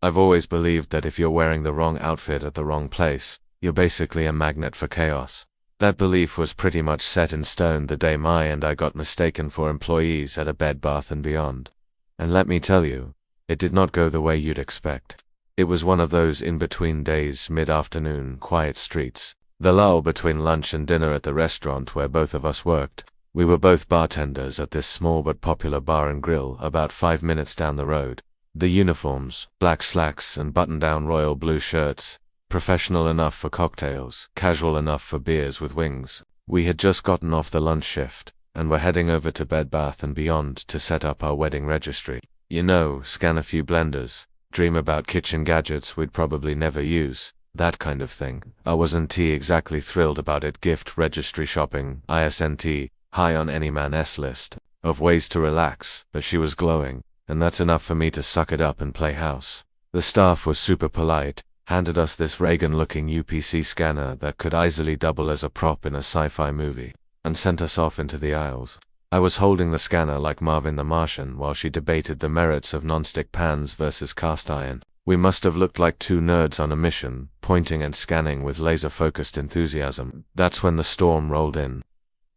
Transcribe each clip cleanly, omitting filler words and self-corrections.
I've always believed that if you're wearing the wrong outfit at the wrong place, you're basically a magnet for chaos. That belief was pretty much set in stone the day Mai and I got mistaken for employees at a Bed Bath & Beyond. And let me tell you, it did not go the way you'd expect. It was one of those in-between days, mid-afternoon, quiet streets. The lull between lunch and dinner at the restaurant where both of us worked. We were both bartenders at this small but popular bar and grill about 5 minutes down the road. The uniforms, black slacks and button-down royal blue shirts, professional enough for cocktails, casual enough for beers with wings. We had just gotten off the lunch shift, and were heading over to Bed Bath & Beyond to set up our wedding registry. You know, scan a few blenders, dream about kitchen gadgets we'd probably never use, that kind of thing. I wasn't exactly thrilled about it. Gift registry shopping, ISNT, high on any man's list of ways to relax, but she was glowing, and that's enough for me to suck it up and play house. The staff was super polite, handed us this Reagan-looking UPC scanner that could easily double as a prop in a sci-fi movie, and sent us off into the aisles. I was holding the scanner like Marvin the Martian while she debated the merits of nonstick pans versus cast iron. We must have looked like two nerds on a mission, pointing and scanning with laser-focused enthusiasm. That's when the storm rolled in.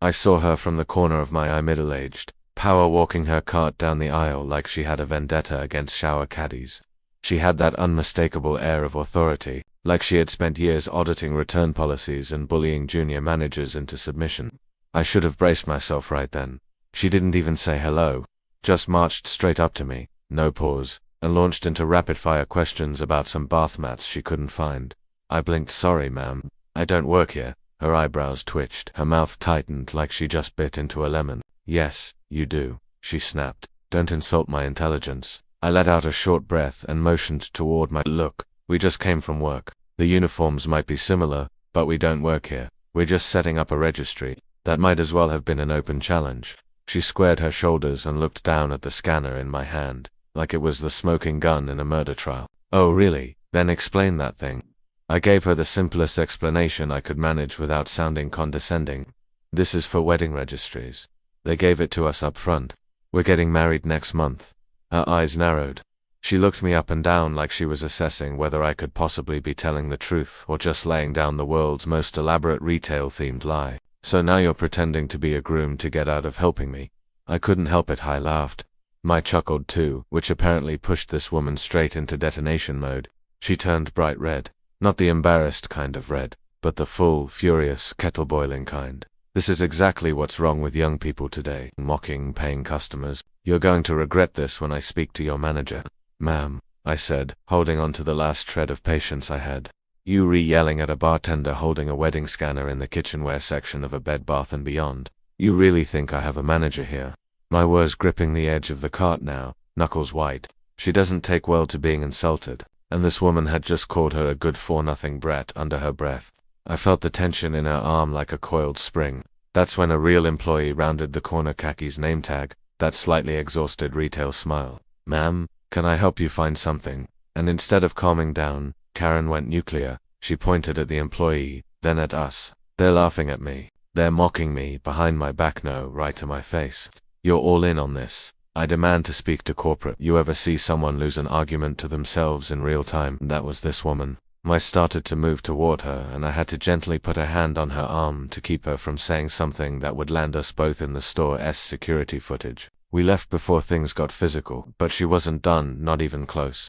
I saw her from the corner of my eye, middle-aged, power-walking her cart down the aisle like she had a vendetta against shower caddies. She had that unmistakable air of authority, like she had spent years auditing return policies and bullying junior managers into submission. I should have braced myself right then. She didn't even say hello, just marched straight up to me, no pause, and launched into rapid-fire questions about some bath mats she couldn't find. I blinked. Sorry, ma'am, I don't work here. Her eyebrows twitched, her mouth tightened like she just bit into a lemon. Yes, you do, she snapped. Don't insult my intelligence. I let out a short breath and motioned toward my look. We just came from work. The uniforms might be similar, but we don't work here. We're just setting up a registry. That might as well have been an open challenge. She squared her shoulders and looked down at the scanner in my hand, like it was the smoking gun in a murder trial. Oh really? Then explain that thing. I gave her the simplest explanation I could manage without sounding condescending. This is for wedding registries. They gave it to us up front. We're getting married next month. Her eyes narrowed. She looked me up and down like she was assessing whether I could possibly be telling the truth or just laying down the world's most elaborate retail-themed lie. So now you're pretending to be a groom to get out of helping me. I couldn't help it. I laughed. Mai chuckled too, which apparently pushed this woman straight into detonation mode. She turned bright red. Not the embarrassed kind of red, but the full, furious, kettle-boiling kind. This is exactly what's wrong with young people today, mocking paying customers. You're going to regret this when I speak to your manager. Ma'am, I said, holding on to the last shred of patience I had. You yelling at a bartender holding a wedding scanner in the kitchenware section of a Bed Bath & Beyond. You really think I have a manager here? My words gripping the edge of the cart now, knuckles white. She doesn't take well to being insulted, and this woman had just called her a good-for-nothing brat under her breath. I felt the tension in her arm like a coiled spring. That's when a real employee rounded the corner. Kaki's name tag, that slightly exhausted retail smile. Ma'am, can I help you find something? And instead of calming down, Karen went nuclear. She pointed at the employee, then at us. They're laughing at me. They're mocking me behind my back. No, right to my face. You're all in on this. I demand to speak to corporate. You ever see someone lose an argument to themselves in real time? That was this woman. I started to move toward her, and I had to gently put a hand on her arm to keep her from saying something that would land us both in the store's security footage. We left before things got physical, but she wasn't done, not even close.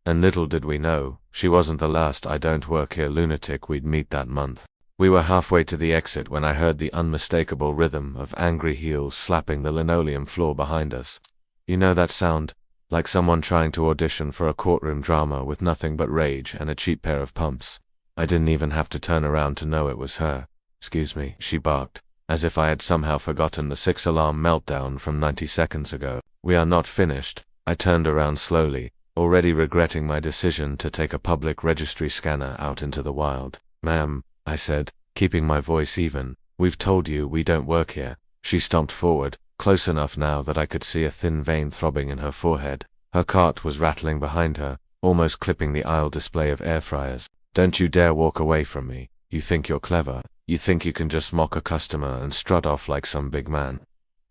And little did we know, she wasn't the last I don't work here lunatic we'd meet that month. We were halfway to the exit when I heard the unmistakable rhythm of angry heels slapping the linoleum floor behind us. You know that sound? Like someone trying to audition for a courtroom drama with nothing but rage and a cheap pair of pumps. I didn't even have to turn around to know it was her. Excuse me, she barked, as if I had somehow forgotten the 6-alarm meltdown from 90 seconds ago. We are not finished. I turned around slowly, already regretting my decision to take a public registry scanner out into the wild. Ma'am, I said, keeping my voice even, we've told you we don't work here. She stomped forward, close enough now that I could see a thin vein throbbing in her forehead. Her cart was rattling behind her, almost clipping the aisle display of air fryers. Don't you dare walk away from me. You think you're clever. You think you can just mock a customer and strut off like some big man.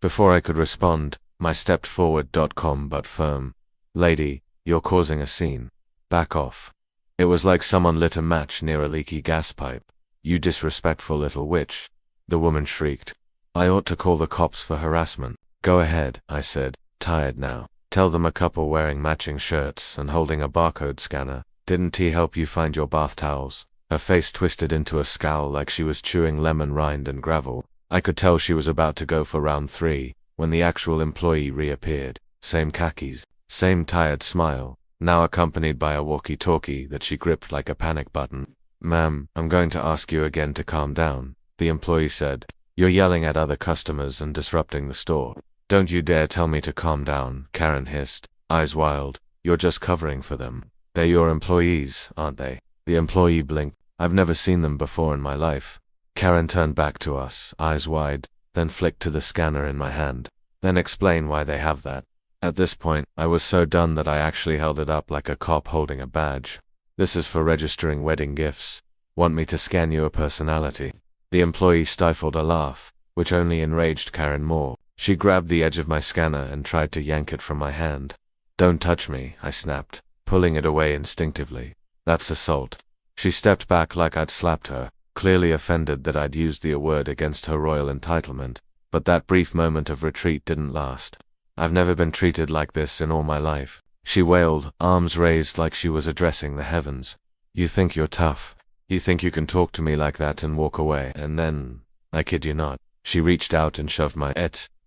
Before I could respond, Mai stepped forward, calm but firm. Lady, you're causing a scene. Back off. It was like someone lit a match near a leaky gas pipe. You disrespectful little witch, the woman shrieked. I ought to call the cops for harassment. Go ahead, I said, tired now. Tell them a couple wearing matching shirts and holding a barcode scanner. Didn't he help you find your bath towels? Her face twisted into a scowl like she was chewing lemon rind and gravel. I could tell she was about to go for round 3, when the actual employee reappeared. Same khakis, same tired smile, now accompanied by a walkie-talkie that she gripped like a panic button. Ma'am, I'm going to ask you again to calm down, the employee said. You're yelling at other customers and disrupting the store. Don't you dare tell me to calm down, Karen hissed, eyes wild. You're just covering for them. They're your employees, aren't they? The employee blinked. I've never seen them before in my life. Karen turned back to us, eyes wide, then flicked to the scanner in my hand. Then explain why they have that. At this point, I was so done that I actually held it up like a cop holding a badge. This is for registering wedding gifts. Want me to scan your personality? The employee stifled a laugh, which only enraged Karen more. She grabbed the edge of my scanner and tried to yank it from my hand. Don't touch me, I snapped, pulling it away instinctively. That's assault. She stepped back like I'd slapped her, clearly offended that I'd used the word against her royal entitlement. But that brief moment of retreat didn't last. I've never been treated like this in all my life, she wailed, arms raised like she was addressing the heavens. You think you're tough. You think you can talk to me like that and walk away, and then, I kid you not, she reached out and shoved my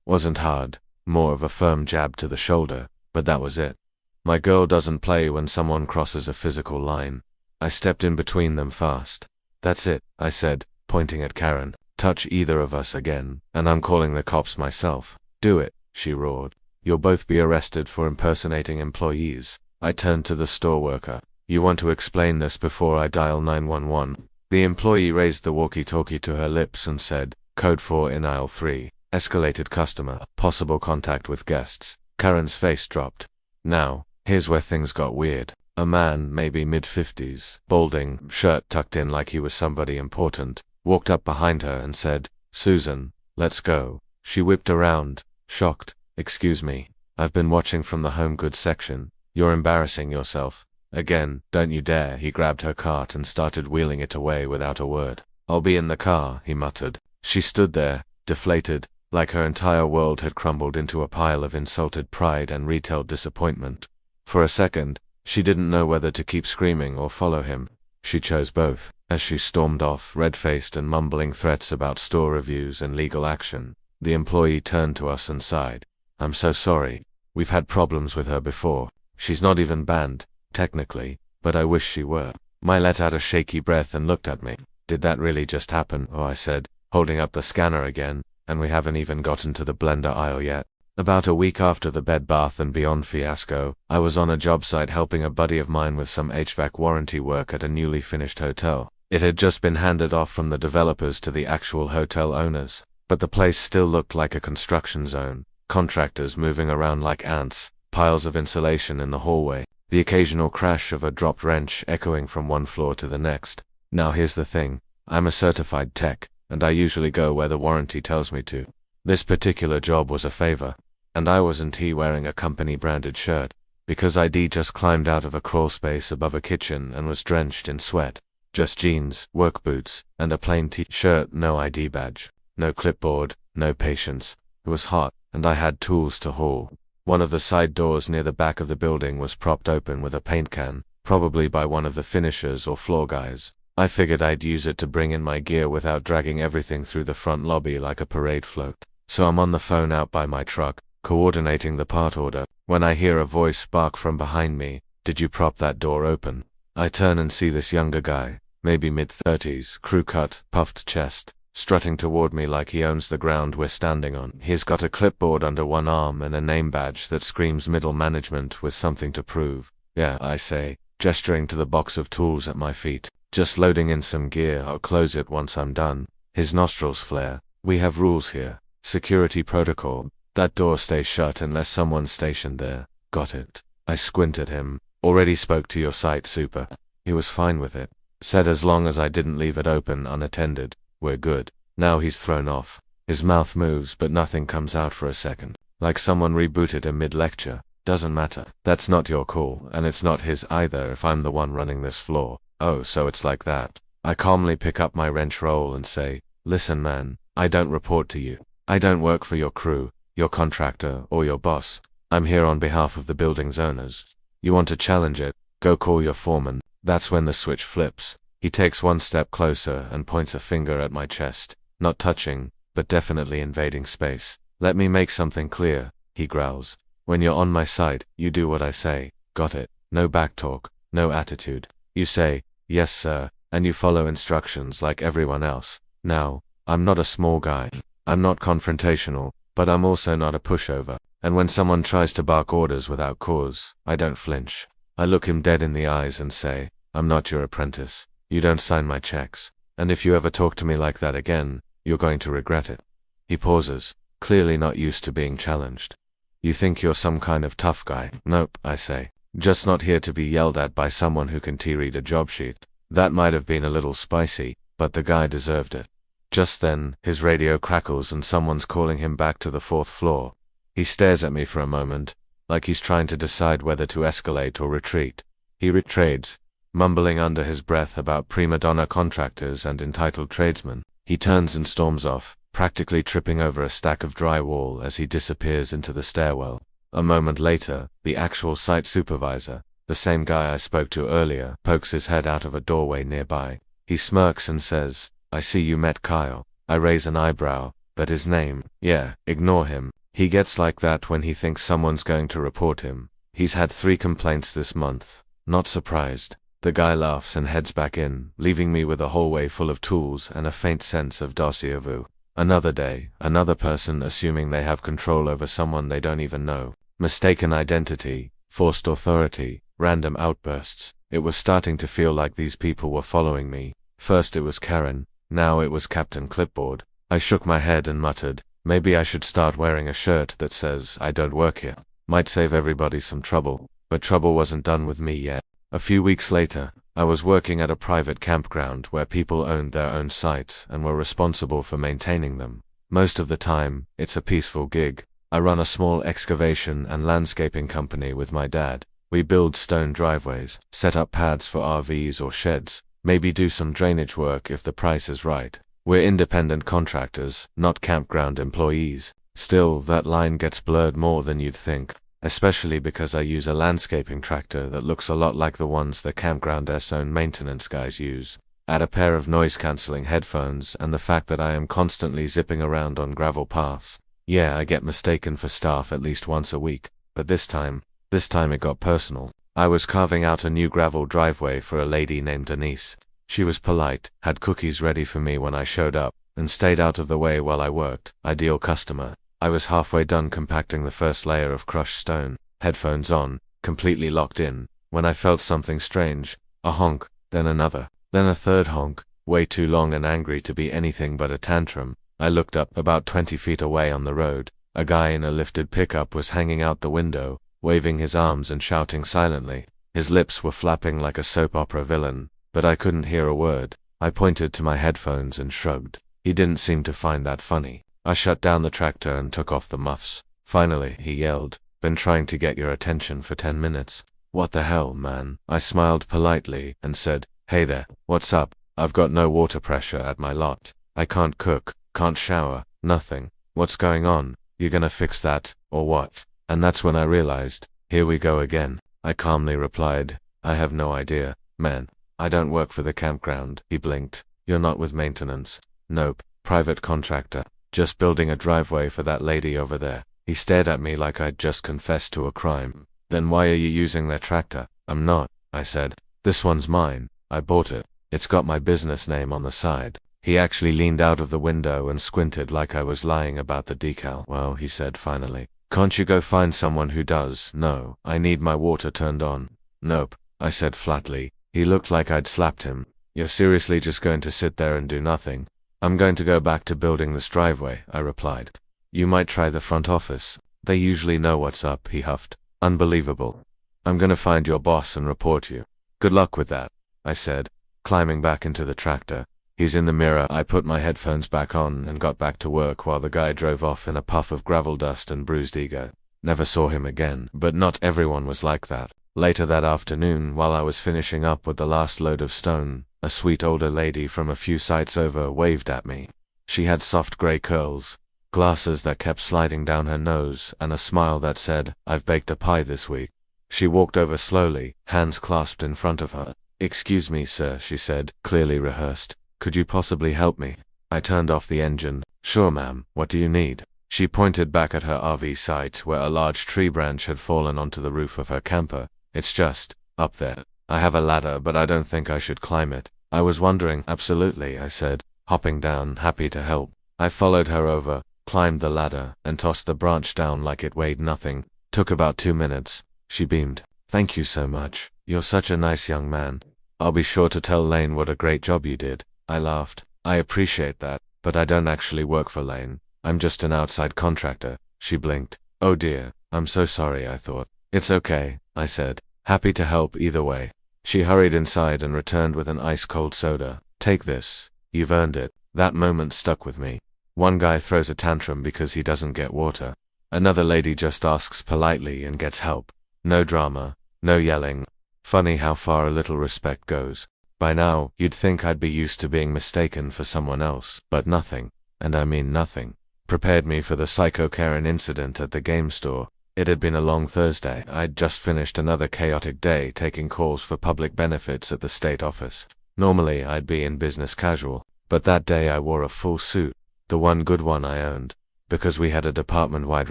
wasn't hard, more of a firm jab to the shoulder, but that was it. My girl doesn't play when someone crosses a physical line. I stepped in between them fast. That's it, I said, pointing at Karen. Touch either of us again, and I'm calling the cops myself. Do it, she roared. You'll both be arrested for impersonating employees. I turned to the store worker. You want to explain this before I dial 911? The employee raised the walkie-talkie to her lips and said, Code 4 in aisle 3. Escalated customer, possible contact with guests. Karen's face dropped. Now, here's where things got weird. A man, maybe mid-50s, balding, shirt tucked in like he was somebody important, walked up behind her and said, Susan, let's go. She whipped around, shocked. Excuse me, I've been watching from the home goods section. You're embarrassing yourself. Again, don't you dare. He grabbed her cart and started wheeling it away without a word. I'll be in the car, he muttered. She stood there, deflated, like her entire world had crumbled into a pile of insulted pride and retail disappointment. For a second, she didn't know whether to keep screaming or follow him. She chose both, as she stormed off, red-faced and mumbling threats about store reviews and legal action. The employee turned to us and sighed. I'm so sorry. We've had problems with her before. She's not even banned, technically, but I wish she were. Mai let out a shaky breath and looked at me. Did that really just happen? Oh, I said, holding up the scanner again, and we haven't even gotten to the blender aisle yet. About a week after the Bed Bath & Beyond fiasco, I was on a job site helping a buddy of mine with some HVAC warranty work at a newly finished hotel. It had just been handed off from the developers to the actual hotel owners, but the place still looked like a construction zone. Contractors moving around like ants, piles of insulation in the hallway, the occasional crash of a dropped wrench echoing from one floor to the next. Now here's the thing, I'm a certified tech, and I usually go where the warranty tells me to. This particular job was a favor, and I wasn't wearing a company-branded shirt, because ID just climbed out of a crawl space above a kitchen and was drenched in sweat. Just jeans, work boots, and a plain t-shirt, no ID badge, no clipboard, no patience. It was hot, and I had tools to haul. One of the side doors near the back of the building was propped open with a paint can, probably by one of the finishers or floor guys. I figured I'd use it to bring in my gear without dragging everything through the front lobby like a parade float. So I'm on the phone out by my truck, coordinating the part order, when I hear a voice bark from behind me, "Did you prop that door open?" I turn and see this younger guy, maybe mid-30s, crew-cut, puffed chest, strutting toward me like he owns the ground we're standing on. He's got a clipboard under one arm and a name badge that screams middle management with something to prove. Yeah, I say, gesturing to the box of tools at my feet. Just loading in some gear, I'll close it once I'm done. His nostrils flare. We have rules here. Security protocol. That door stays shut unless someone's stationed there. Got it. I squint at him. Already spoke to your site super. He was fine with it. Said as long as I didn't leave it open unattended, we're good. Now he's thrown off. His mouth moves but nothing comes out for a second. Like someone rebooted him mid-lecture. Doesn't matter. That's not your call, and it's not his either if I'm the one running this floor. Oh, so it's like that. I calmly pick up my wrench roll and say, listen man, I don't report to you. I don't work for your crew, your contractor, or your boss. I'm here on behalf of the building's owners. You want to challenge it? Go call your foreman. That's when the switch flips. He takes one step closer and points a finger at my chest. Not touching, but definitely invading space. Let me make something clear, he growls. When you're on my side, you do what I say. Got it? No backtalk, no attitude. You say, yes sir, and you follow instructions like everyone else. Now, I'm not a small guy. I'm not confrontational, but I'm also not a pushover. And when someone tries to bark orders without cause, I don't flinch. I look him dead in the eyes and say, I'm not your apprentice. You don't sign my checks. And if you ever talk to me like that again, you're going to regret it. He pauses, clearly not used to being challenged. You think you're some kind of tough guy? Nope, I say. Just not here to be yelled at by someone who can read a job sheet. That might have been a little spicy, but the guy deserved it. Just then, his radio crackles and someone's calling him back to the 4th floor. He stares at me for a moment, like he's trying to decide whether to escalate or retreat. He retreats, mumbling under his breath about prima donna contractors and entitled tradesmen. He turns and storms off, practically tripping over a stack of drywall as he disappears into the stairwell. A moment later, the actual site supervisor, the same guy I spoke to earlier, pokes his head out of a doorway nearby. He smirks and says, I see you met Kyle. I raise an eyebrow, but his name, yeah, ignore him. He gets like that when he thinks someone's going to report him. He's had 3 complaints this month. Not surprised. The guy laughs and heads back in, leaving me with a hallway full of tools and a faint sense of déjà vu. Another day, another person assuming they have control over someone they don't even know. Mistaken identity, forced authority, random outbursts. It was starting to feel like these people were following me. First it was Karen, now it was Captain Clipboard. I shook my head and muttered, maybe I should start wearing a shirt that says, I don't work here. Might save everybody some trouble. But trouble wasn't done with me yet. A few weeks later, I was working at a private campground where people owned their own site and were responsible for maintaining them. Most of the time, it's a peaceful gig. I run a small excavation and landscaping company with my dad. We build stone driveways, set up pads for RVs or sheds, maybe do some drainage work if the price is right. We're independent contractors, not campground employees. Still, that line gets blurred more than you'd think. Especially because I use a landscaping tractor that looks a lot like the ones the campground's own maintenance guys use. Add a pair of noise-canceling headphones and the fact that I am constantly zipping around on gravel paths. Yeah, I get mistaken for staff at least once a week, but this time it got personal. I was carving out a new gravel driveway for a lady named Denise. She was polite, had cookies ready for me when I showed up, and stayed out of the way while I worked. Ideal customer. I was halfway done compacting the first layer of crushed stone, headphones on, completely locked in, when I felt something strange. A honk, then another, then a third honk, way too long and angry to be anything but a tantrum. I looked up about 20 feet away on the road. A guy in a lifted pickup was hanging out the window, waving his arms and shouting silently. His lips were flapping like a soap opera villain, but I couldn't hear a word. I pointed to my headphones and shrugged. He didn't seem to find that funny. I shut down the tractor and took off the muffs. Finally, he yelled, been trying to get your attention for 10 minutes. What the hell, man? I smiled politely and said, hey there, what's up? I've got no water pressure at my lot. I can't cook, can't shower, nothing. What's going on? You gonna fix that, or what? And that's when I realized, here we go again. I calmly replied, I have no idea, man. I don't work for the campground. He blinked. You're not with maintenance. Nope, private contractor. Just building a driveway for that lady over there. He stared at me like I'd just confessed to a crime. Then why are you using their tractor? I'm not, I said. This one's mine. I bought it. It's got my business name on the side. He actually leaned out of the window and squinted like I was lying about the decal. Well, he said finally. Can't you go find someone who does? No, I need my water turned on. Nope, I said flatly. He looked like I'd slapped him. You're seriously just going to sit there and do nothing? I'm going to go back to building this driveway, I replied. You might try the front office. They usually know what's up, he huffed. Unbelievable. I'm gonna find your boss and report you. Good luck with that, I said, climbing back into the tractor. He's in the mirror. I put my headphones back on and got back to work while the guy drove off in a puff of gravel dust and bruised ego. Never saw him again, but not everyone was like that. Later that afternoon, while I was finishing up with the last load of stone, a sweet older lady from a few sites over waved at me. She had soft grey curls, glasses that kept sliding down her nose, and a smile that said, "I've baked a pie this week." She walked over slowly, hands clasped in front of her. "Excuse me, sir," she said, clearly rehearsed. "Could you possibly help me?" I turned off the engine. "Sure, ma'am. What do you need?" She pointed back at her RV site, where a large tree branch had fallen onto the roof of her camper. "It's just up there. I have a ladder, but I don't think I should climb it." I was wondering. "Absolutely," I said, hopping down, happy to help. I followed her over, climbed the ladder, and tossed the branch down like it weighed nothing. Took about 2 minutes. She beamed. "Thank you so much. You're such a nice young man. I'll be sure to tell Lane what a great job you did." I laughed. "I appreciate that, but I don't actually work for Lane. I'm just an outside contractor." She blinked. "Oh dear, I'm so sorry," I thought. "It's okay," I said, happy to help either way. She hurried inside and returned with an ice-cold soda. "Take this. You've earned it." That moment stuck with me. One guy throws a tantrum because he doesn't get water. Another lady just asks politely and gets help. No drama, no yelling. Funny how far a little respect goes. By now, you'd think I'd be used to being mistaken for someone else, but nothing, and I mean nothing, prepared me for the Psycho Karen incident at the game store. It had been a long Thursday. I'd just finished another chaotic day taking calls for public benefits at the state office. Normally, I'd be in business casual, but that day I wore a full suit, the one good one I owned, because we had a department-wide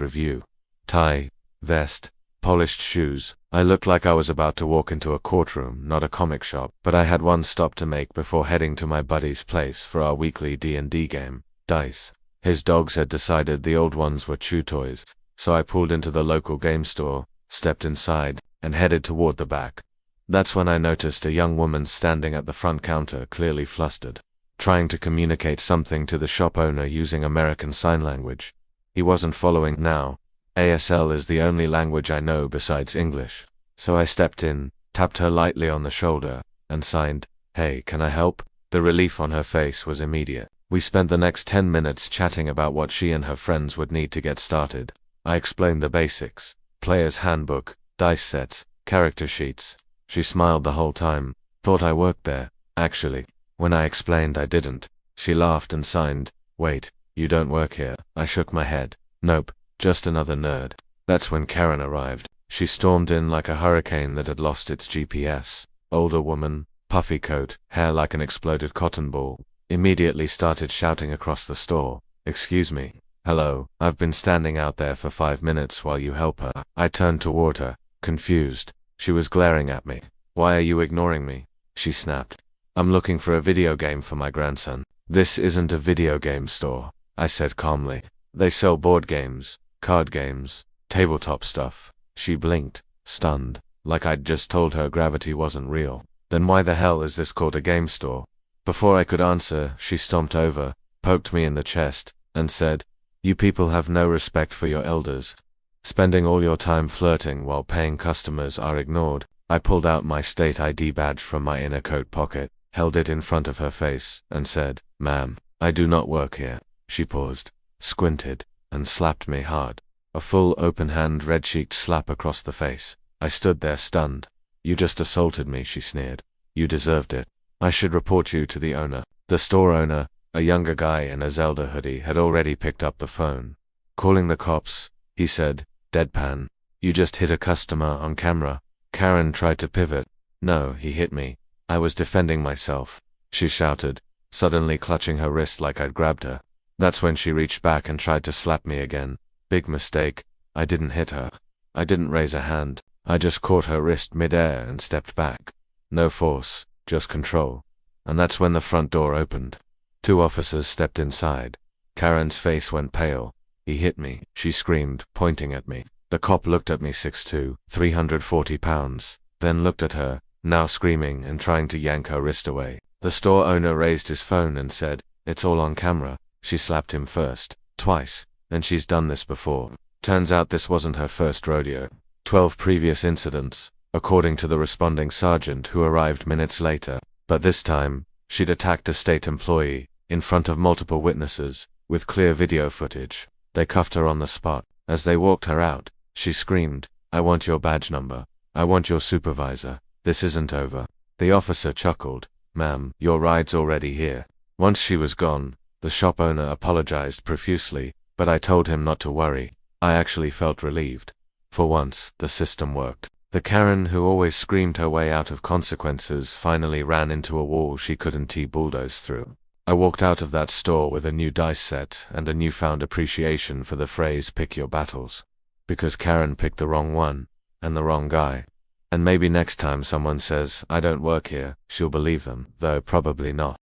review. Tie, vest, polished shoes. I looked like I was about to walk into a courtroom, not a comic shop, but I had one stop to make before heading to my buddy's place for our weekly D&D game, Dice. His dogs had decided the old ones were chew toys, so I pulled into the local game store, stepped inside, and headed toward the back. That's when I noticed a young woman standing at the front counter, clearly flustered, trying to communicate something to the shop owner using American Sign Language. He wasn't following now. ASL is the only language I know besides English. So I stepped in, tapped her lightly on the shoulder, and signed, "Hey, can I help?" The relief on her face was immediate. We spent the next 10 minutes chatting about what she and her friends would need to get started. I explained the basics: player's handbook, dice sets, character sheets. She smiled the whole time. Thought I worked there. Actually, when I explained I didn't, she laughed and signed, "Wait, you don't work here." I shook my head. "Nope, just another nerd." That's when Karen arrived. She stormed in like a hurricane that had lost its GPS. Older woman, puffy coat, hair like an exploded cotton ball. Immediately started shouting across the store, "Excuse me. Hello, I've been standing out there for 5 minutes while you help her." I turned toward her, confused. She was glaring at me. "Why are you ignoring me?" she snapped. "I'm looking for a video game for my grandson." "This isn't a video game store," I said calmly. "They sell board games, card games, tabletop stuff." She blinked, stunned, like I'd just told her gravity wasn't real. "Then why the hell is this called a game store?" Before I could answer, she stomped over, poked me in the chest, and said, "You people have no respect for your elders. Spending all your time flirting while paying customers are ignored." I pulled out my state ID badge from my inner coat pocket, held it in front of her face, and said, "Ma'am, I do not work here." She paused, squinted, and slapped me hard. A full open-hand red-cheeked slap across the face. I stood there stunned. "You just assaulted me," she sneered. "You deserved it. I should report you to the owner." The store owner, a younger guy in a Zelda hoodie, had already picked up the phone. "Calling the cops," he said, deadpan. "You just hit a customer on camera." Karen tried to pivot. "No, he hit me. I was defending myself," she shouted, suddenly clutching her wrist like I'd grabbed her. That's when she reached back and tried to slap me again. Big mistake. I didn't hit her. I didn't raise a hand. I just caught her wrist mid-air and stepped back. No force, just control. And that's when the front door opened. 2 officers stepped inside. Karen's face went pale. "He hit me," she screamed, pointing at me. The cop looked at me, 6'2", 340 pounds, then looked at her, now screaming and trying to yank her wrist away. The store owner raised his phone and said, "It's all on camera." She slapped him first, twice, and she's done this before. Turns out this wasn't her first rodeo. 12 previous incidents, according to the responding sergeant who arrived minutes later. But this time, she'd attacked a state employee, in front of multiple witnesses, with clear video footage. They cuffed her on the spot. As they walked her out, She screamed, "I want your badge number. I want your supervisor. This isn't over." The officer chuckled, "Ma'am, your ride's already here." Once she was gone, the shop owner apologized profusely, but I told him not to worry. I actually felt relieved. For once, the system worked. The Karen who always screamed her way out of consequences finally ran into a wall she couldn't bulldoze through. I walked out of that store with a new dice set and a newfound appreciation for the phrase "pick your battles." Because Karen picked the wrong one, and the wrong guy. And maybe next time someone says, "I don't work here," she'll believe them, though probably not.